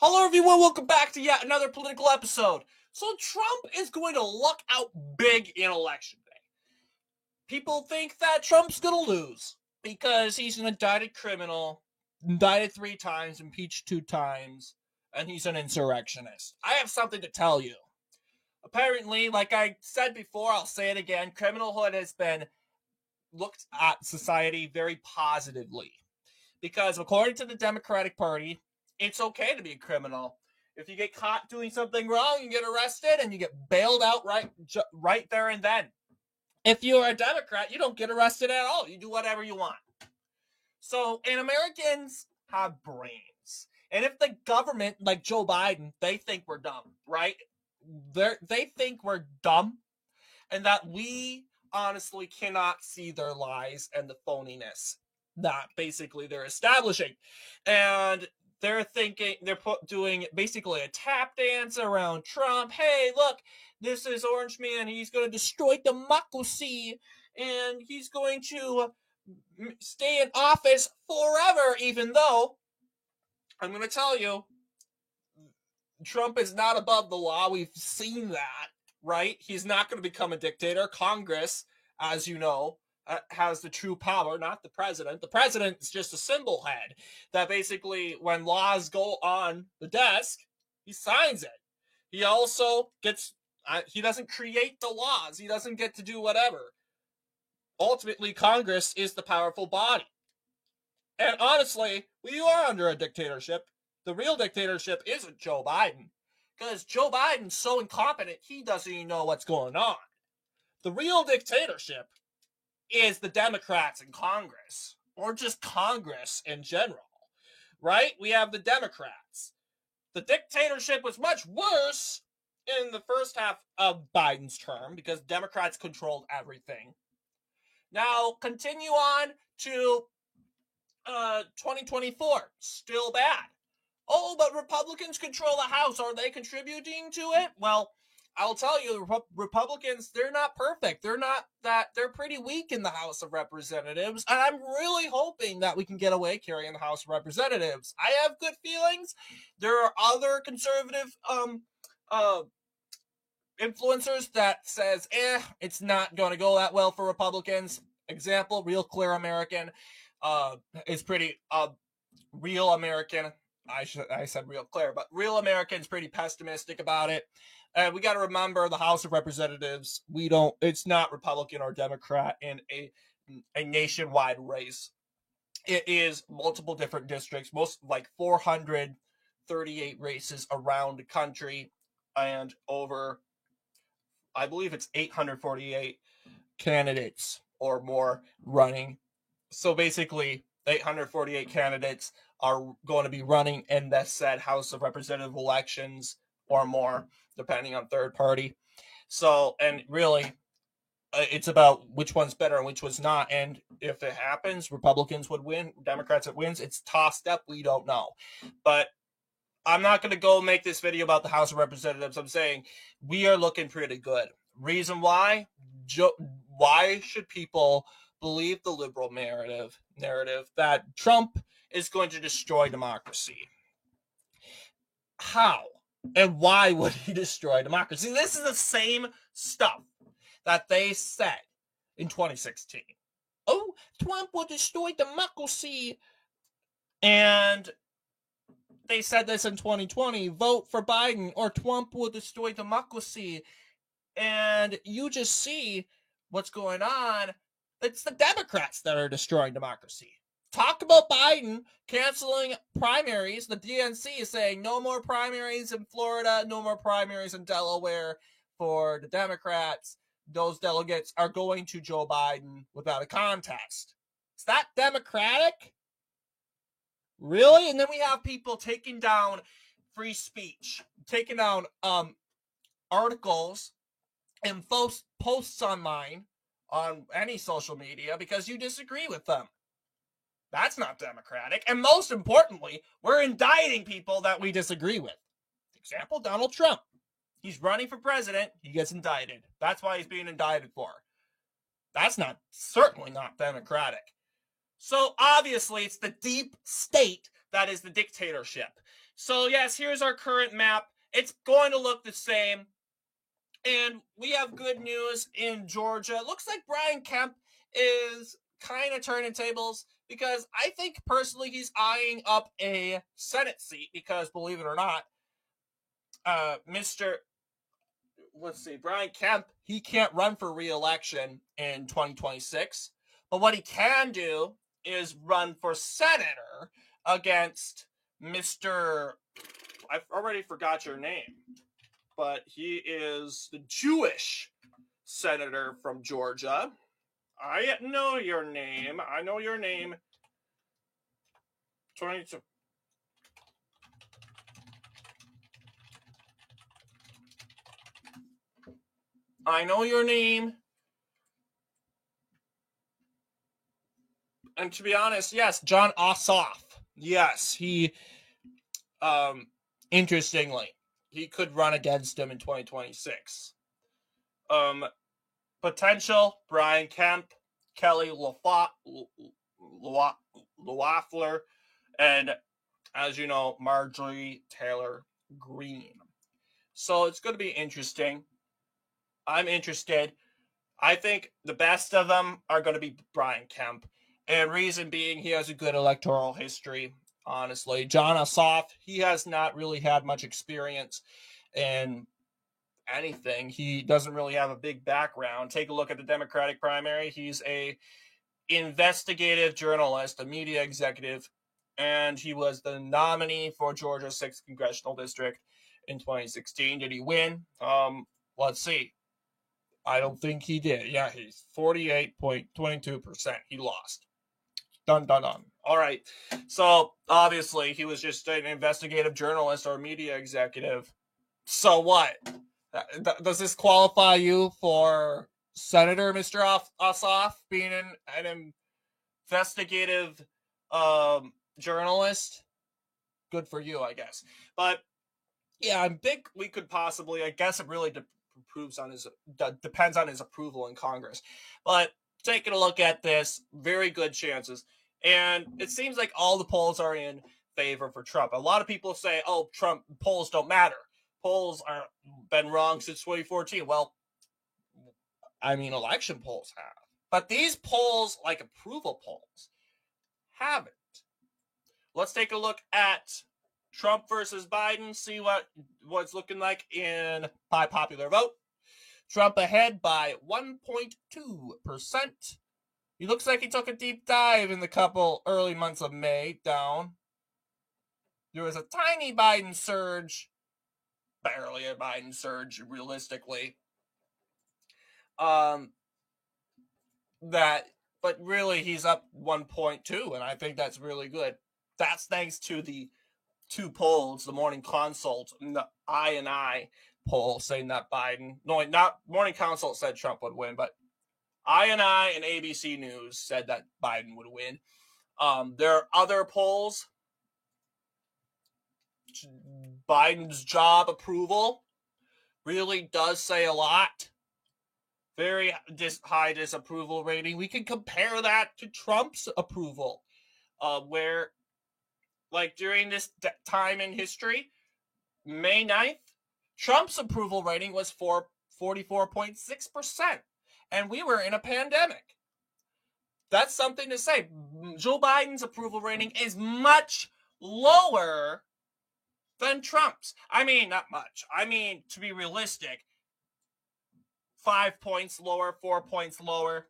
Hello, everyone. Welcome back to yet another political episode. So, Trump is going to luck out big in election day. People think that Trump's going to lose because he's an indicted criminal, indicted 3 times, impeached 2 times, and he's an insurrectionist. I have something to tell you. Apparently, like I said before, I'll say it again, criminalhood has been looked at society very positively. Because according to the Democratic Party, it's okay to be a criminal. If you get caught doing something wrong, you get arrested and you get bailed out right there and then. If you're a Democrat, you don't get arrested at all. You do whatever you want. So, and Americans have brains. And if the government, like Joe Biden, they think we're dumb, right? They think we're dumb and that we honestly cannot see their lies and the phoniness that basically they're establishing. And they're thinking, doing basically a tap dance around Trump. Hey, look, this is Orange Man. He's going to destroy democracy and he's going to stay in office forever, even though I'm going to tell you, Trump is not above the law. We've seen that, right? He's not going to become a dictator. Congress, as you know, has the true power, not the president. The president is just a symbol head that basically, when laws go on the desk, he signs it. He also gets, he doesn't create the laws. He doesn't get to do whatever. Ultimately, Congress is the powerful body. And honestly, we are under a dictatorship. The real dictatorship isn't Joe Biden. Because Joe Biden's so incompetent, he doesn't even know what's going on. The real dictatorship is the Democrats in Congress, or just Congress in general, right? We have the Democrats. The dictatorship was much worse in the first half of Biden's term because Democrats controlled everything. Now, continue on to 2024. Still bad. Oh, but Republicans control the House. Are they contributing to it? Well, I'll tell you, Republicans, they're not perfect. They're pretty weak in the House of Representatives. And I'm really hoping that we can get away carrying the House of Representatives. I have good feelings. There are other conservative influencers that says, it's not going to go that well for Republicans. Example, Real Clear American is pretty, Real American, I said Real Clear, but Real American's pretty pessimistic about it. And we got to remember the House of Representatives, it's not Republican or Democrat in a nationwide race. It is multiple different districts, most like 438 races around the country, and over, I believe it's 848 candidates or more running. So basically, 848 candidates are going to be running in the said House of Representative elections or more, depending on third party. So, and really, it's about which one's better and which one's not. And if it happens, Republicans would win, Democrats it wins. It's tossed up. We don't know. But I'm not going to go make this video about the House of Representatives. I'm saying we are looking pretty good. Reason why? Why should people believe the liberal narrative that Trump is going to destroy democracy? How and why would he destroy democracy? This is the same stuff that they said in 2016. Oh, Trump will destroy democracy. And they said this in 2020. Vote for Biden or Trump will destroy democracy. And you just see what's going on. It's the Democrats that are destroying democracy. Talk about Biden canceling primaries. The DNC is saying no more primaries in Florida, no more primaries in Delaware for the Democrats. Those delegates are going to Joe Biden without a contest. Is that democratic? Really? And then we have people taking down free speech, taking down articles and posts online on any social media because you disagree with them. That's not democratic. And most importantly, we're indicting people that we disagree with. Example, Donald Trump. He's running for president. He gets indicted. That's why he's being indicted for. That's certainly not democratic. So obviously it's the deep state that is the dictatorship. So yes, here's our current map. It's going to look the same. And we have good news in Georgia. It looks like Brian Kemp is kind of turning tables because I think personally he's eyeing up a Senate seat because, believe it or not, Brian Kemp, he can't run for re-election in 2026. But what he can do is run for senator against Mr. I've already forgot your name, but he is the Jewish senator from Georgia. I know your name. 22. I know your name. And to be honest, yes, Jon Ossoff. Yes, he, interestingly, he could run against him in 2026. Potential, Brian Kemp, Kelly Loeffler, and, as you know, Marjorie Taylor Greene. So it's going to be interesting. I'm interested. I think the best of them are going to be Brian Kemp. And reason being, he has a good electoral history, honestly. Jon Ossoff, he has not really had much experience in anything. He doesn't really have a big background. Take a look at the Democratic primary. He's a investigative journalist, a media executive, and he was the nominee for Georgia's 6th Congressional District in 2016. Did he win? Let's see. I don't think he did. Yeah, he's 48.22%. He lost. Dun, dun, dun. All right. So, obviously, he was just an investigative journalist or media executive. So what? Does this qualify you for Senator, Mr. Ossoff, being an investigative journalist? Good for you, I guess. But, yeah, I think we could possibly, I guess it really depends on his approval in Congress. But taking a look at this, very good chances. And it seems like all the polls are in favor for Trump. A lot of people say, oh, Trump polls don't matter. Polls are been wrong since 2014. Well, I mean, election polls have. But these polls, like approval polls, haven't. Let's take a look at Trump versus Biden, see what's looking like by popular vote. Trump ahead by 1.2%. He looks like he took a deep dive in the couple early months of May, down. There was a tiny Biden surge, barely a Biden surge, realistically. But really he's up 1.2, and I think that's really good. That's thanks to the two polls, the Morning Consult and the I&I poll saying that Morning Consult said Trump would win, but I&I and ABC News said that Biden would win. There are other polls. Biden's job approval really does say a lot. Very high disapproval rating. We can compare that to Trump's approval, where, like, during this time in history, May 9th, Trump's approval rating was 44.6%. And we were in a pandemic. That's something to say. Joe Biden's approval rating is much lower than Trump's. I mean, not much. I mean, to be realistic, 5 points lower, 4 points lower.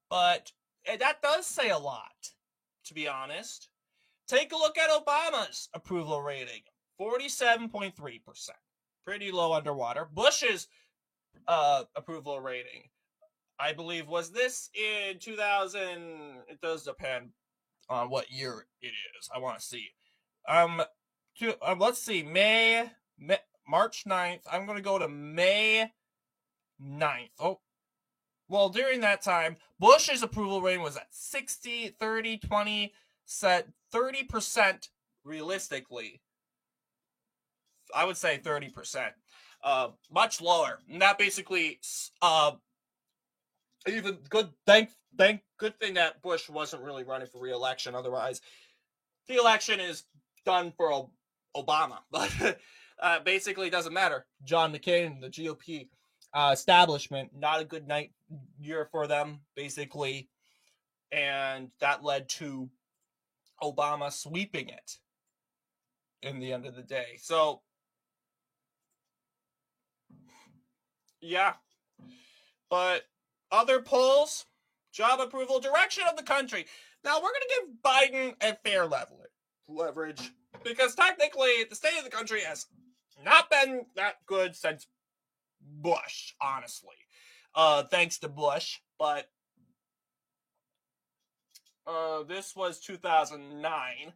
But that does say a lot, to be honest. Take a look at Obama's approval rating, 47.3%. Pretty low underwater. Bush's approval rating, I believe, was this in 2000? It does depend on what year it is. I want to see. Let's see. March 9th. I'm going to go to May 9th. Oh, well, during that time, Bush's approval rating was at 60, 30, 20, set 30% realistically. I would say 30%. Much lower. And that basically, even good thing that Bush wasn't really running for re-election. Otherwise, the election is done for Obama, but basically it doesn't matter. John McCain, the GOP establishment, not a good year for them, basically, and that led to Obama sweeping it in the end of the day. So, yeah. But other polls, job approval, direction of the country. Now, we're going to give Biden a fair leverage because technically the state of the country has not been that good since Bush, honestly. Thanks to Bush, but this was 2009.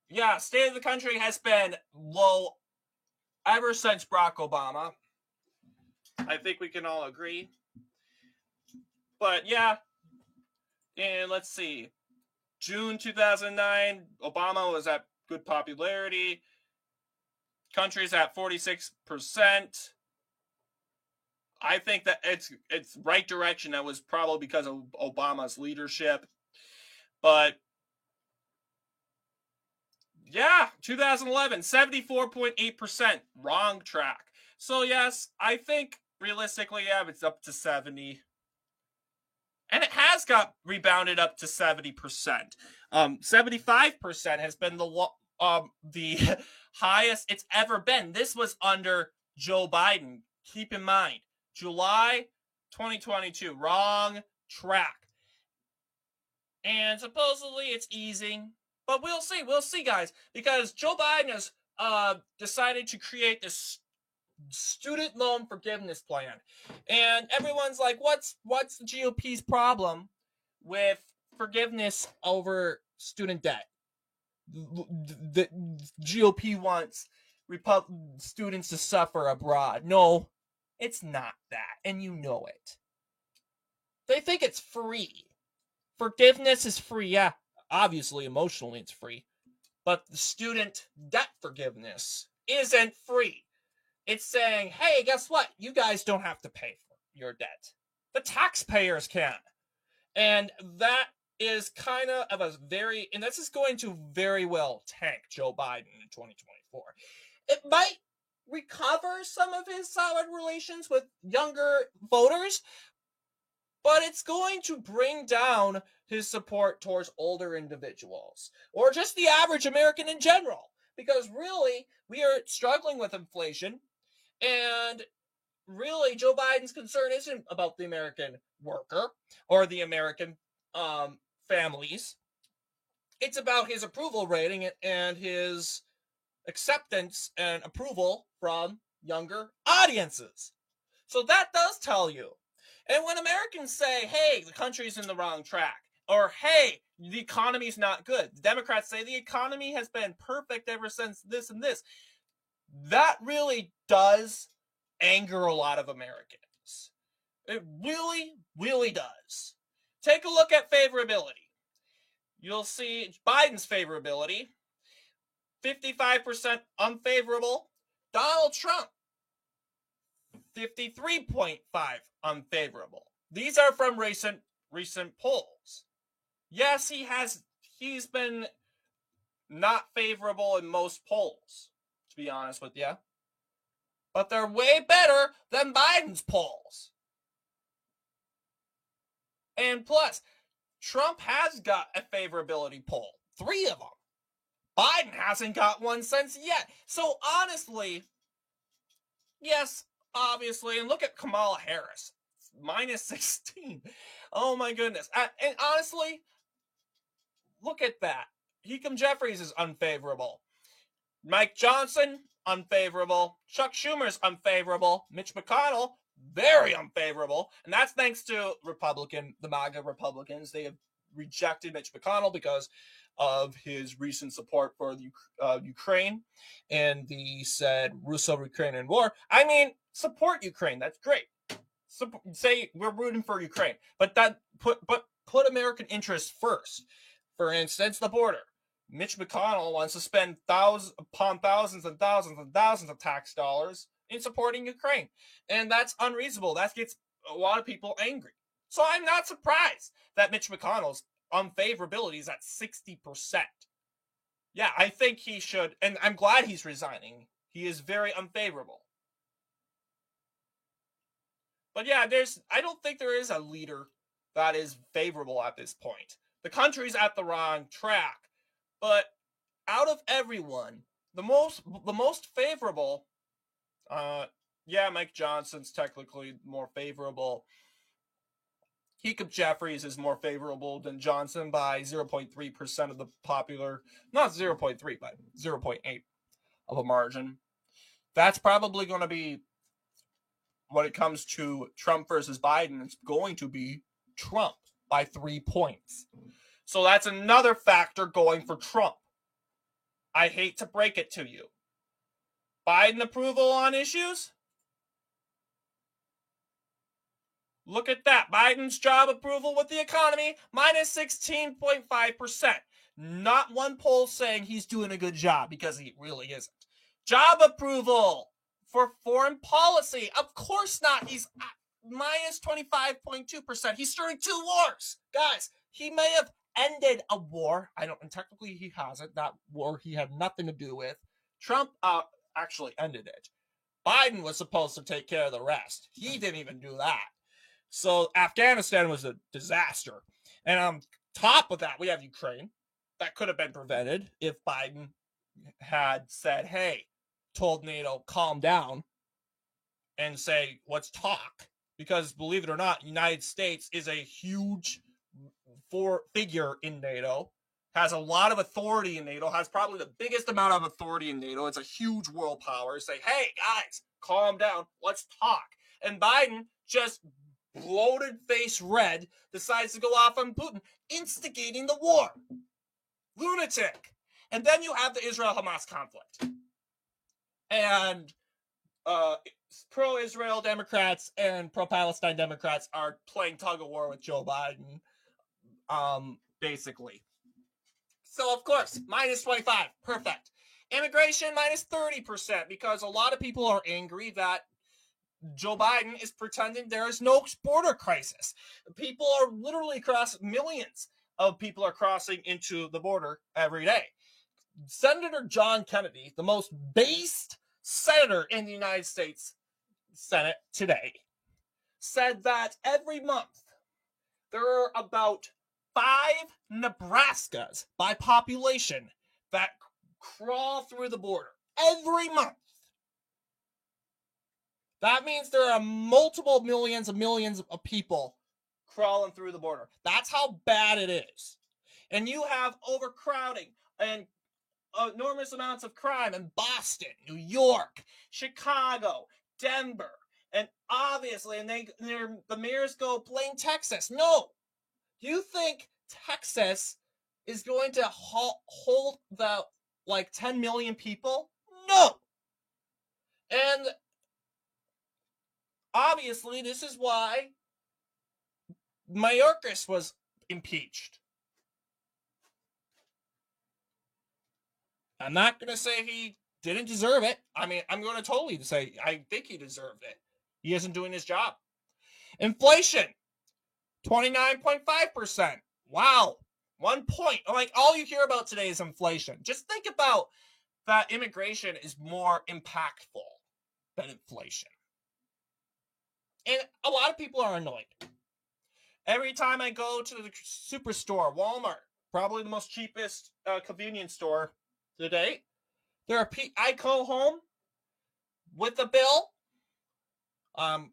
Yeah, state of the country has been low ever since Barack Obama. I think we can all agree. But yeah, and let's see. June 2009, Obama was at good popularity. Country's at 46%. I think that it's right direction. That was probably because of Obama's leadership. But yeah, 2011, 74.8%, wrong track. So yes, I think realistically, yeah, it's up to 70. And it has got rebounded up to 70%. 75% has been the highest it's ever been. This was under Joe Biden. Keep in mind, July 2022, wrong track. And supposedly it's easing, but we'll see, guys, because Joe Biden has decided to create this student loan forgiveness plan, and everyone's like, what's the GOP's problem with forgiveness over student debt? The GOP wants students to suffer abroad. No, it's not that, and you know it. They think it's free. Forgiveness is free, yeah. Obviously, emotionally, it's free. But the student debt forgiveness isn't free. It's saying, hey, guess what? You guys don't have to pay for your debt. The taxpayers can. And that is kind of and this is going to very well tank Joe Biden in 2024. It might recover some of his solid relations with younger voters, but it's going to bring down his support towards older individuals, or just the average American in general. Because really, we are struggling with inflation, and really, Joe Biden's concern isn't about the American worker or the American families. It's about his approval rating and his acceptance and approval from younger audiences. So that does tell you. And when Americans say, hey, the country's in the wrong track, or hey, the economy's not good, the Democrats say the economy has been perfect ever since this and this, that really does anger a lot of Americans. It really, really does. Take a look at favorability. You'll see Biden's favorability, 55% unfavorable. Donald Trump, 53.5 unfavorable. These are from recent polls. Yes, he's been not favorable in most polls, to be honest with you. But they're way better than Biden's polls. And plus, Trump has got a favorability poll. 3 of them. Biden hasn't got one since yet. So honestly, yes, obviously, and look at Kamala Harris. Minus 16. Oh my goodness. And honestly, look at that. Hakeem Jeffries is unfavorable. Mike Johnson, unfavorable. Chuck Schumer's unfavorable. Mitch McConnell, very unfavorable. And that's thanks to the MAGA Republicans. They have rejected Mitch McConnell because of his recent support for the Ukraine and the said Russo-Ukrainian war. I mean, support Ukraine. That's great. Say we're rooting for Ukraine, but put American interests first. For instance, the border. Mitch McConnell wants to spend thousands and thousands of tax dollars in supporting Ukraine, and that's unreasonable. That gets a lot of people angry. So I'm not surprised that Mitch McConnell's unfavorability is at 60%. Yeah, I think he should, and I'm glad he's resigning. He is very unfavorable. But yeah, I don't think there is a leader that is favorable at this point. The country's at the wrong track. But out of everyone, the most favorable, yeah, Mike Johnson's technically more favorable. Hakeem Jeffries is more favorable than Johnson by 0.3% of the popular, not 0.3, but 0.8 of a margin. That's probably going to be, when it comes to Trump versus Biden, it's going to be Trump by 3 points. So that's another factor going for Trump. I hate to break it to you. Biden approval on issues? Look at that. Biden's job approval with the economy, minus 16.5%. Not one poll saying he's doing a good job, because he really isn't. Job approval for foreign policy, of course not. He's minus 25.2%. He's starting 2 wars. Guys, he may have ended a war. And technically he hasn't. That war he had nothing to do with. Trump actually ended it. Biden was supposed to take care of the rest. He didn't even do that. So Afghanistan was a disaster. And on top of that, we have Ukraine. That could have been prevented if Biden had said, hey, told NATO, calm down, and say, let's talk. Because believe it or not, United States is a huge figure in NATO, has a lot of authority in NATO, has probably the biggest amount of authority in NATO. It's a huge world power. Say, hey, guys, calm down, let's talk. And Biden, just bloated face red, decides to go off on Putin, instigating the war. Lunatic. And then you have the Israel-Hamas conflict. And pro-Israel Democrats and pro-Palestine Democrats are playing tug-of-war with Joe Biden, basically. So, of course, minus 25. Perfect. Immigration, minus 30%, because a lot of people are angry that Joe Biden is pretending there is no border crisis. People are literally millions of people are crossing into the border every day. Senator John Kennedy, the most based senator in the United States Senate today, said that every month there are about 5 Nebraskas by population that crawl through the border every month. That means there are multiple millions of people crawling through the border. That's how bad it is. And you have overcrowding and enormous amounts of crime in Boston, New York, Chicago, Denver, and obviously, and the mayors go, blame Texas. No. Do you think Texas is going to hold the 10 million people? No. And obviously, this is why Mayorkas was impeached. I'm not going to say he didn't deserve it. I'm going to totally say I think he deserved it. He isn't doing his job. Inflation, 29.5%. Wow. 1 point. All you hear about today is inflation. Just think about that. Immigration is more impactful than inflation. And a lot of people are annoyed. Every time I go to the superstore, Walmart, probably the most cheapest convenience store to date, I go home with a bill of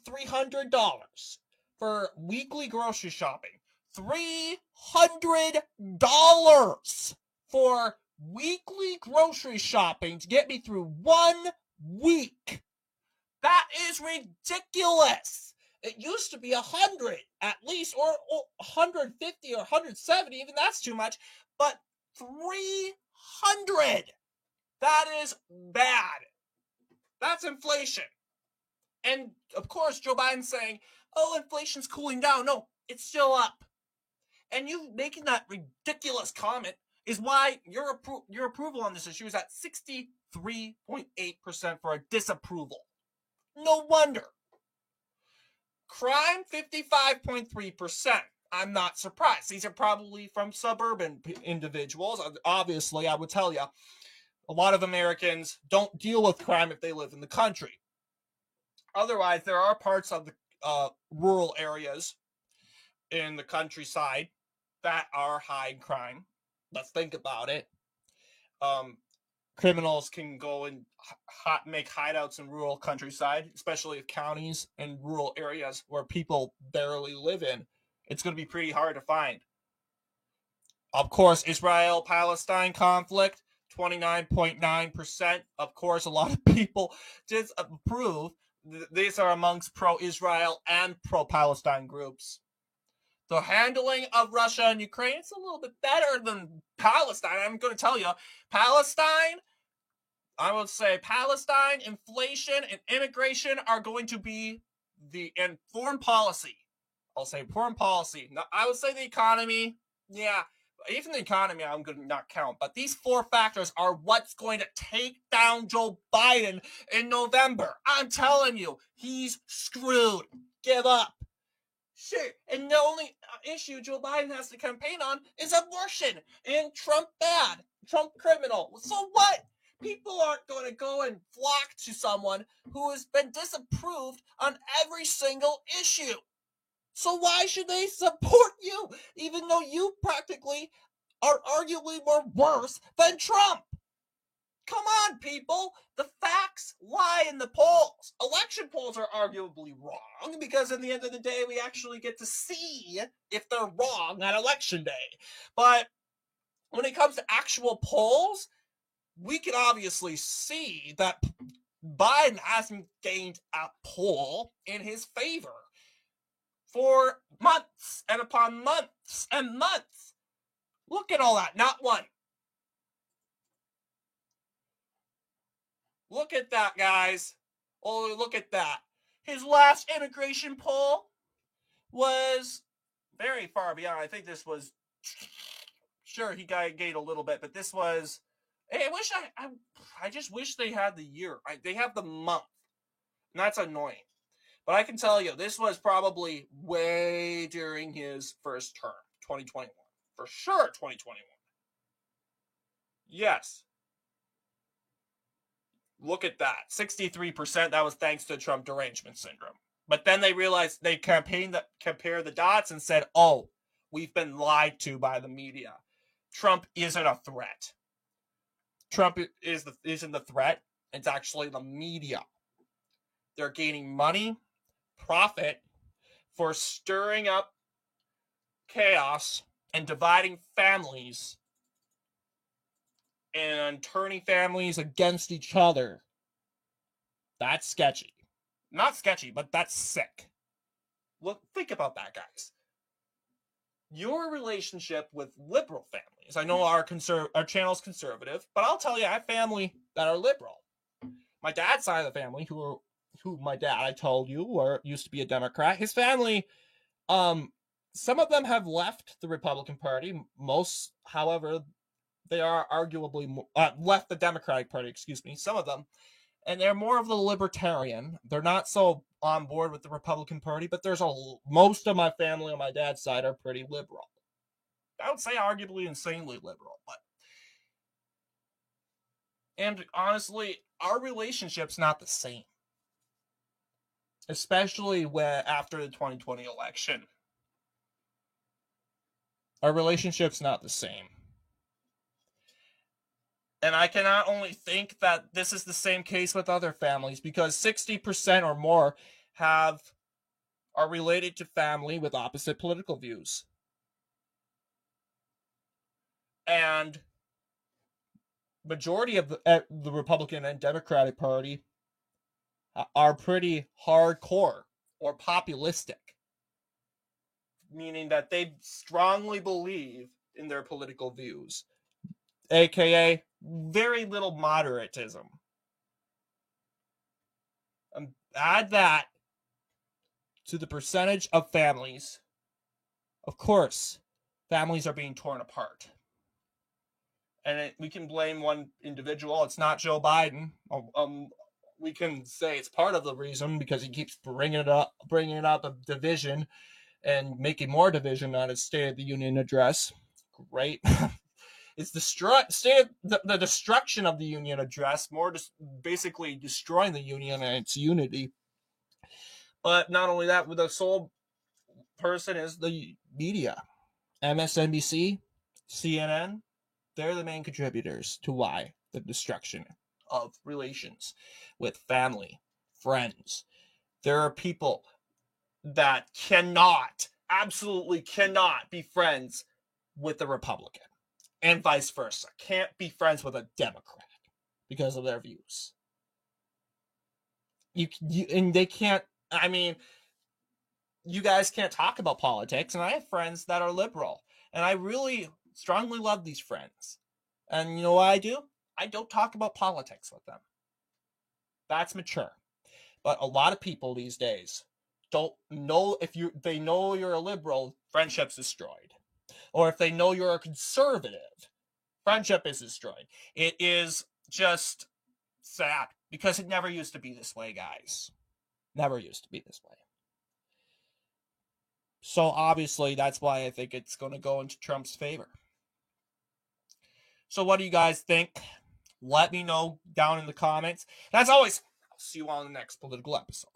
$300 for weekly grocery shopping. $300 for weekly grocery shopping to get me through 1 week. That is ridiculous. It used to be 100 at least, or 150 or 170. Even that's too much. But 300. That is bad. That's inflation. And of course, Joe Biden's saying, oh, inflation's cooling down. No, it's still up. And you making that ridiculous comment is why your approval on this issue is at 63.8% for a disapproval. No wonder. Crime, 55.3%. I'm not surprised. These are probably from suburban individuals. Obviously, I would tell you, a lot of Americans don't deal with crime if they live in the country. Otherwise, there are parts of the rural areas in the countryside that are high in crime. Let's think about it. Criminals can go and make hideouts in rural countryside, especially if counties and rural areas where people barely live in. It's going to be pretty hard to find. Of course, Israel-Palestine conflict, 29.9%. Of course, a lot of people disapprove. These are amongst pro-Israel and pro-Palestine groups. The handling of Russia and Ukraine, it's a little bit better than Palestine. I'm going to tell you, Palestine, I would say Palestine, inflation, and immigration are going to be and foreign policy. I'll say foreign policy. Now, I would say the economy, yeah, even the economy I'm going to not count. But these four factors are what's going to take down Joe Biden in November. I'm telling you, he's screwed. Give up. Sure, and the only issue Joe Biden has to campaign on is abortion, and Trump bad, Trump criminal. So what? People aren't going to go and flock to someone who has been disapproved on every single issue. So why should they support you, even though you practically are arguably more worse than Trump? Come on, people. The facts lie in the polls. Election polls are arguably wrong because at the end of the day, we actually get to see if they're wrong on election day. But when it comes to actual polls, we can obviously see that Biden hasn't gained a poll in his favor for months and upon months and months. Look at all that. Not one. Look at that, guys. Oh, look at that. His last immigration poll was very far beyond. I think this was, sure, he gained a little bit, but this was, hey, I just wish they had the year. They have the month, and that's annoying. But I can tell you, this was probably way during his first term, 2021. For sure, 2021. Yes. Look at that. 63%, that was thanks to Trump derangement syndrome. But then they realized they compared the dots and said, oh, we've been lied to by the media. Trump isn't a threat. Trump isn't the threat. It's actually the media. They're gaining money, profit, for stirring up chaos and dividing families and turning families against each other. That's sketchy. Not sketchy, but that's sick. Look, think about that, guys. Your relationship with liberal families. I know our channel's conservative, but I'll tell you, I have family that are liberal. My dad's side of the family, who my dad, I told you, used to be a Democrat. His family, some of them have left the Republican Party. Most, however, they are arguably left the Democratic Party, excuse me, some of them, and they're more of the libertarian. They're not so on board with the Republican Party, but most of my family on my dad's side are pretty liberal. I would say arguably insanely liberal, and honestly, our relationship's not the same, especially after the 2020 election. Our relationship's not the same. And I can not only think that this is the same case with other families, because 60% or more are related to family with opposite political views. And majority of the Republican and Democratic Party are pretty hardcore or populistic, meaning that they strongly believe in their political views, aka very little moderatism. Add that to the percentage of families. Of course, families are being torn apart. And we can blame one individual. It's not Joe Biden. We can say it's part of the reason because he keeps bringing it up a division and making more division on his State of the Union address. Great. It's the destruction of the Union address, basically destroying the Union and its unity. But not only that, the sole person is the media. MSNBC, CNN, they're the main contributors to why the destruction of relations with family, friends. There are people that absolutely cannot be friends with a Republican, and vice versa. Can't be friends with a Democrat because of their views. And they can't, I mean, you guys can't talk about politics, and I have friends that are liberal, and I really strongly love these friends. And you know what I do? I don't talk about politics with them. That's mature. But a lot of people these days don't know they know you're a liberal, friendship's destroyed. Or if they know you're a conservative, friendship is destroyed. It is just sad because it never used to be this way, guys. Never used to be this way. So obviously, that's why I think it's going to go into Trump's favor. So what do you guys think? Let me know down in the comments. And as always, I'll see you on the next political episode.